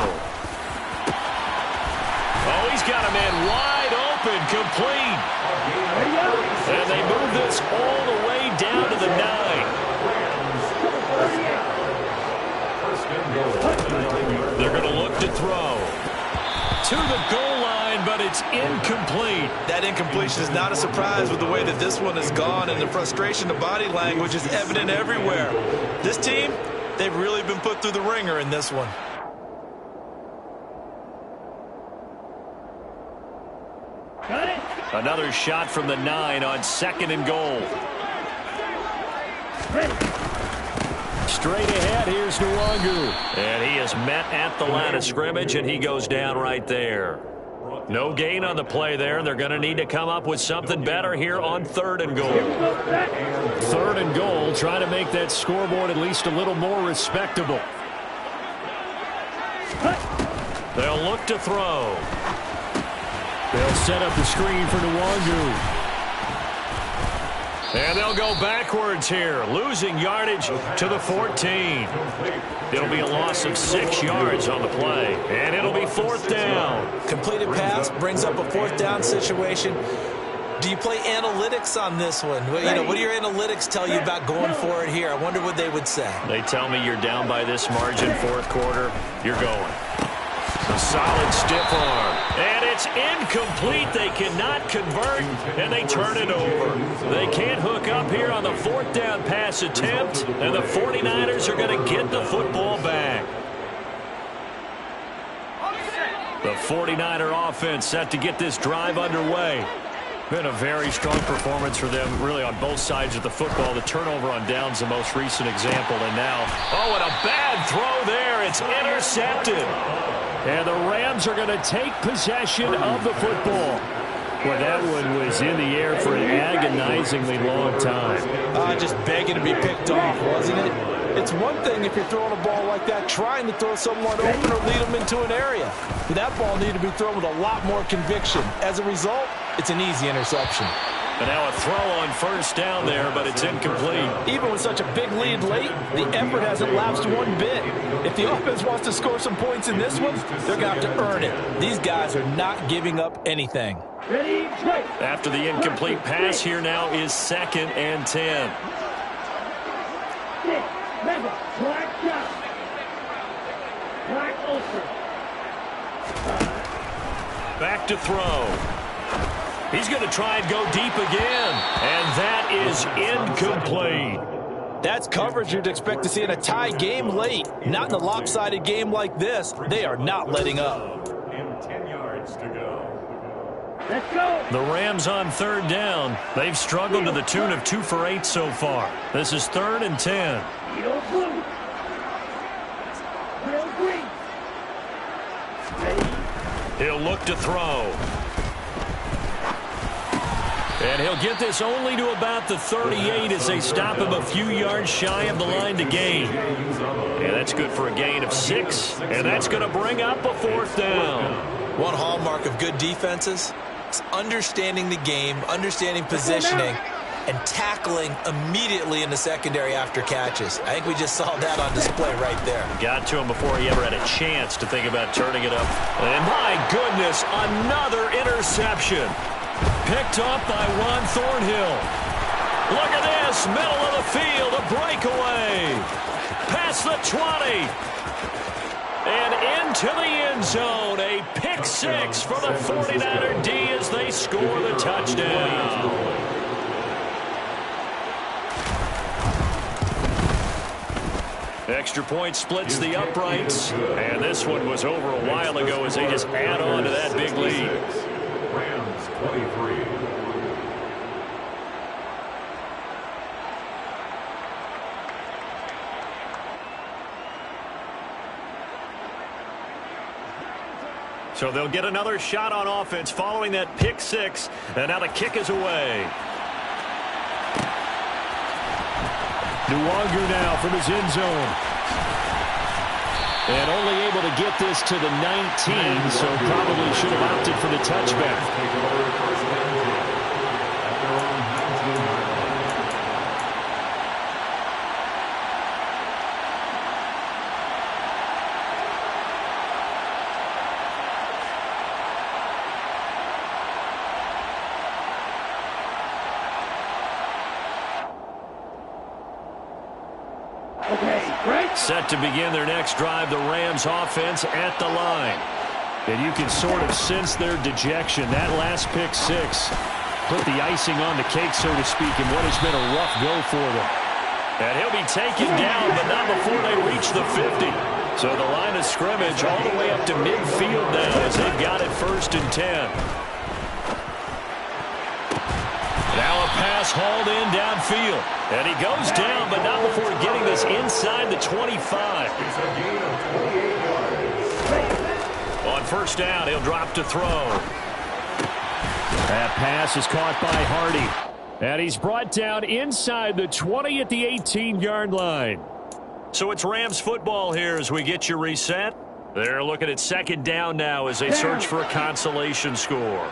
Oh, he's got a man wide open, complete. And they move this all the way down to the 9. They're going to look to throw. To the goal line, but it's incomplete. That incompletion is not a surprise with the way that this one has gone, and the frustration, the body language is evident everywhere. This team, they've really been put through the ringer in this one. Another shot from the 9 on 2nd and goal. Straight ahead, here's Nwangu. And he is met at the line of scrimmage, and he goes down right there. No gain on the play there, and they're going to need to come up with something better here on 3rd and goal. 3rd and goal, trying to make that scoreboard at least a little more respectable. They'll look to throw. They'll set up the screen for Nwangu. And they'll go backwards here, losing yardage to the 14. It'll be a loss of 6 yards on the play, and it'll be 4th down. Completed pass brings up a 4th down situation. Do you play analytics on this one? What do your analytics tell you about going for it here? I wonder what they would say. They tell me you're down by this margin, 4th quarter, you're going. A solid stiff arm. And it's incomplete. They cannot convert, and they turn it over. They can't hook up here on the 4th down pass attempt, and the 49ers are going to get the football back. The 49er offense set to get this drive underway. Been a very strong performance for them, really, on both sides of the football. The turnover on downs, the most recent example. And now, oh, and a bad throw there. It's intercepted. And the Rams are going to take possession of the football. Well, that one was in the air for an agonizingly long time. Just begging to be picked off, wasn't it? It's one thing if you're throwing a ball like that, trying to throw someone open or lead them into an area. But that ball needed to be thrown with a lot more conviction. As a result, it's an easy interception. And now a throw on first down there, but it's incomplete. Even with such a big lead late, the effort hasn't lapsed one bit. If the offense wants to score some points in this one, they're going to have to earn it. These guys are not giving up anything. After the incomplete pass, here now is 2nd and 10. Back to throw. He's going to try and go deep again. And that is incomplete. That's coverage you'd expect to see in a tie game late. Not in a lopsided game like this. They are not letting up. And 10 yards to go. Let's go. The Rams on third down. They've struggled to the tune of 2 for 8 so far. This is 3rd and 10. He'll look to throw. And he'll get this only to about the 38 as they stop him a few yards shy of the line to gain. And that's good for a gain of 6. And that's going to bring up a 4th down. One hallmark of good defenses is understanding the game, understanding positioning, and tackling immediately in the secondary after catches. I think we just saw that on display right there. Got to him before he ever had a chance to think about turning it up. And my goodness, another interception. Picked up by Juan Thornhill. Look at this, middle of the field, a breakaway. Past the 20. And into the end zone, a pick 6 for the 49er D as they score the touchdown. Extra point splits the uprights. And this one was over a while ago as they just add on to that big lead. Rams 23. So they'll get another shot on offense following that pick 6. And now the kick is away. Nwangu now from his end zone. And only able to get this to the 19, so probably should have opted for the touchback. Set to begin their next drive, the Rams offense at the line. And you can sort of sense their dejection. That last pick 6 put the icing on the cake, so to speak, in what has been a rough go for them. And he'll be taken down, but not before they reach the 50. So the line of scrimmage all the way up to midfield now as they've got it 1st and 10. Now a pass hauled in downfield. And he goes down, but not before getting this inside the 25. On 1st down, he'll drop to throw. That pass is caught by Hardy. And he's brought down inside the 20 at the 18-yard line. So it's Rams football here as we get you reset. They're looking at 2nd down now as they search for a consolation score.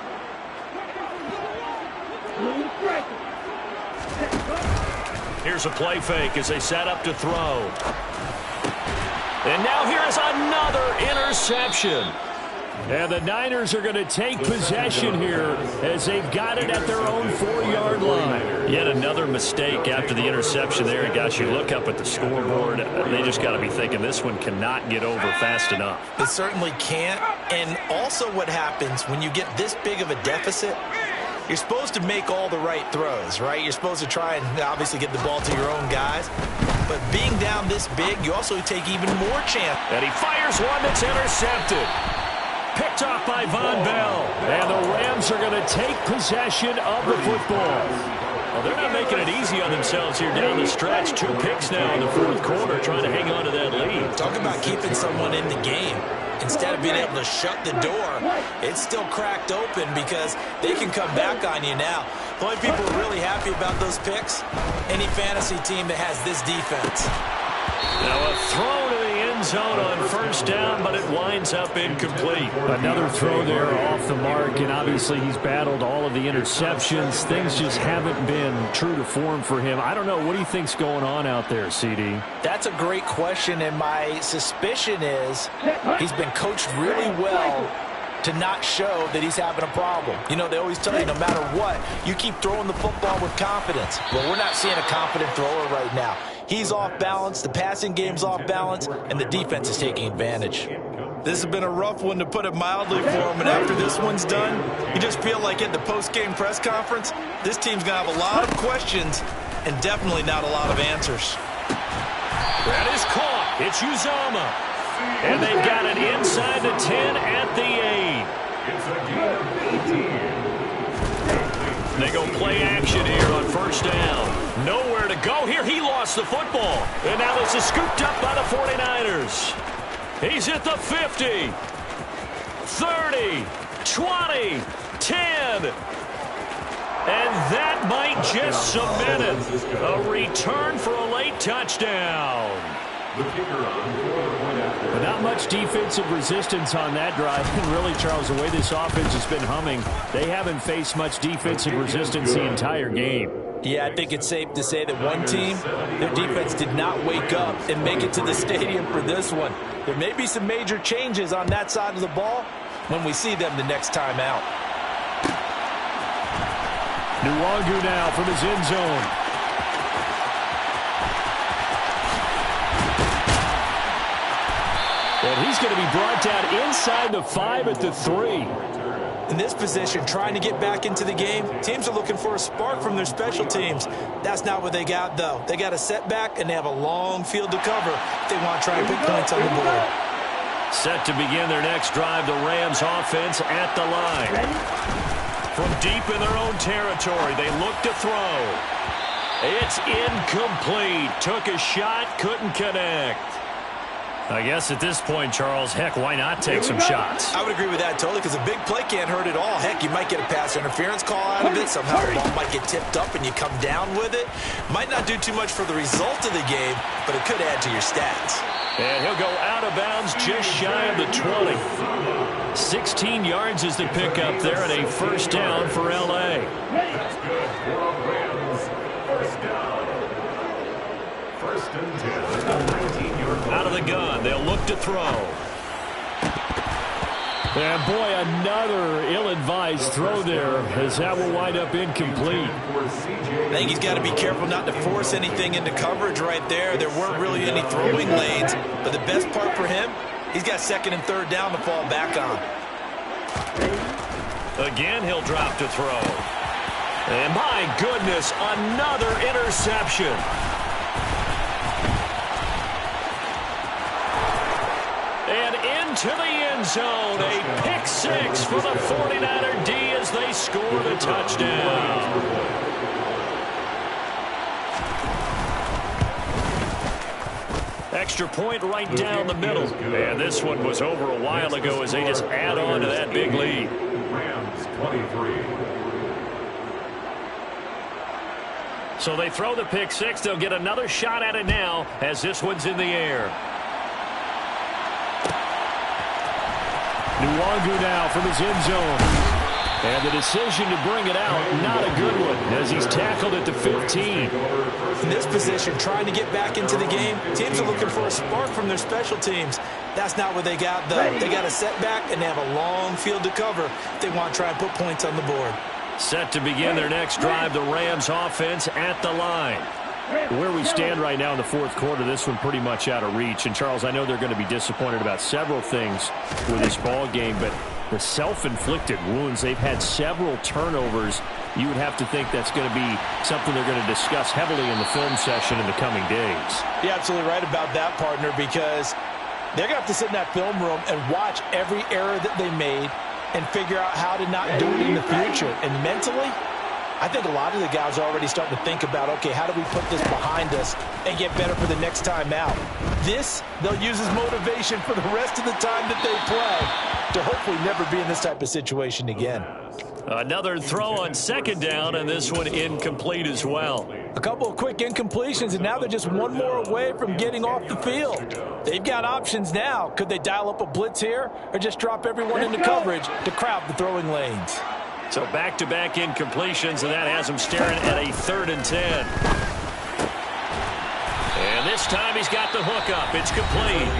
Here's a play fake as they set up to throw. And now here's another interception. And the Niners are going to take possession here as they've got it at their own 4-yard line. Yet another mistake after the interception there. And gosh, you look up at the scoreboard, they just got to be thinking this one cannot get over fast enough. It certainly can't. And also what happens when you get this big of a deficit, you're supposed to make all the right throws, right? You're supposed to try and obviously get the ball to your own guys. But being down this big, you also take even more chance. And he fires one that's intercepted. Picked off by Von Bell. And the Rams are going to take possession of the football. Well, they're not making it easy on themselves here down the stretch. 2 picks now in the 4th quarter trying to hang on to that lead. Talk about keeping someone in the game. Instead of being able to shut the door, it's still cracked open because they can come back on you now. The only people who are really happy about those picks, any fantasy team that has this defense. Now a throw to the end zone on 1st down, but it winds up incomplete. Another throw there off the mark, and obviously he's battled all of the interceptions. Things just haven't been true to form for him. I don't know. What do you think's going on out there, CD? That's a great question, and my suspicion is he's been coached really well to not show that he's having a problem. You know, they always tell you no matter what, you keep throwing the football with confidence. Well, we're not seeing a confident thrower right now. He's off balance, the passing game's off balance, and the defense is taking advantage. This has been a rough one, to put it mildly, for him, and after this one's done, you just feel like at the post-game press conference, this team's going to have a lot of questions and definitely not a lot of answers. That is caught. It's Uzomah. And they've got it inside the 10 at the 8. It's a gain of 18. They go play action here on first down. Nowhere to go here. He lost the football. And now this is scooped up by the 49ers. He's at the 50, 30, 20, 10. And that might just cement it. A return for a late touchdown. But not much defensive resistance on that drive. And really, Charles, the way this offense has been humming, they haven't faced much defensive resistance the entire game. Yeah, I think it's safe to say that one team, their defense did not wake up and make it to the stadium for this one. There may be some major changes on that side of the ball when we see them the next time out. Nwangu now from his end zone. And he's going to be brought down inside the 5 at the 3. In this position, trying to get back into the game, teams are looking for a spark from their special teams. That's not what they got, though. They got a setback, and they have a long field to cover if they want to try and put points on the board. Set to begin their next drive, the Rams offense at the line. From deep in their own territory, they look to throw. It's incomplete. Took a shot, couldn't connect. I guess at this point, Charles, heck, why not take some shots? I would agree with that totally, because a big play can't hurt at all. Heck, you might get a pass interference call out of it. Somehow the ball might get tipped up and you come down with it. Might not do too much for the result of the game, but it could add to your stats. And he'll go out of bounds just shy of the 20. 16 yards is the pickup there and a first down for L.A. That's good for a Rams. First down. First and 10. 19-yard line. Out of the gun, they'll look to throw. And boy, another ill-advised throw there, as that will wind up incomplete. I think he's got to be careful not to force anything into coverage right there. There weren't really any throwing lanes, but the best part for him, he's got second and third down to fall back on. Again, he'll drop to throw. And my goodness, another interception. And into the end zone, a pick six for the 49er D as they score the touchdown. Extra point right down the middle. And this one was over a while ago as they just add on to that big lead. Rams 23. So they throw the pick six. They'll get another shot at it now as this one's in the air. Nwangu now from his end zone. And the decision to bring it out, not a good one, as he's tackled at the 15. In this position, trying to get back into the game, teams are looking for a spark from their special teams. That's not what they got, though. They got a setback, and they have a long field to cover if they want to try and put points on the board. Set to begin their next drive, the Rams offense at the line. Where we stand right now in the fourth quarter, this one pretty much out of reach. And, Charles, I know they're going to be disappointed about several things with this ball game, but the self-inflicted wounds, they've had several turnovers. You would have to think that's going to be something they're going to discuss heavily in the film session in the coming days. You're absolutely right about that, partner, because they're going to have to sit in that film room and watch every error that they made and figure out how to not do it in the future. And mentally, I think a lot of the guys are already starting to think about, okay, how do we put this behind us and get better for the next time out? This, they'll use as motivation for the rest of the time that they play to hopefully never be in this type of situation again. Another throw on second down, and this one incomplete as well. A couple of quick incompletions, and now they're just one more away from getting off the field. They've got options now. Could they dial up a blitz here or just drop everyone into coverage to crowd the throwing lanes? So back-to-back incompletions, and that has him staring at a 3rd and 10. And this time he's got the hook up. It's complete.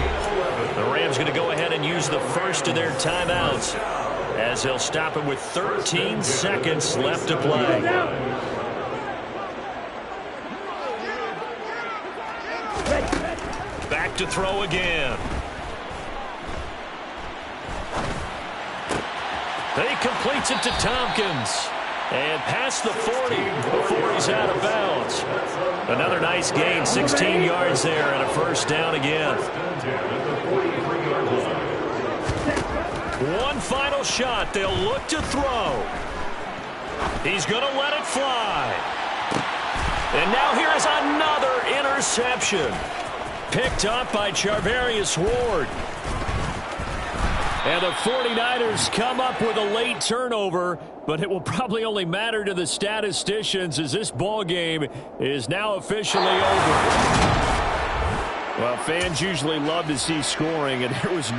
The Rams going to go ahead and use the first of their timeouts as they'll stop him with 13 seconds left to play. Back to throw again. He completes it to Tompkins. And past the 40 before he's out of bounds. Another nice gain, 16 yards there, and a first down again. One final shot. They'll look to throw. He's going to let it fly. And now here is another interception. Picked up by Charvarius Ward. And the 49ers come up with a late turnover, but it will probably only matter to the statisticians as this ball game is now officially over. Well, fans usually love to see scoring, and there was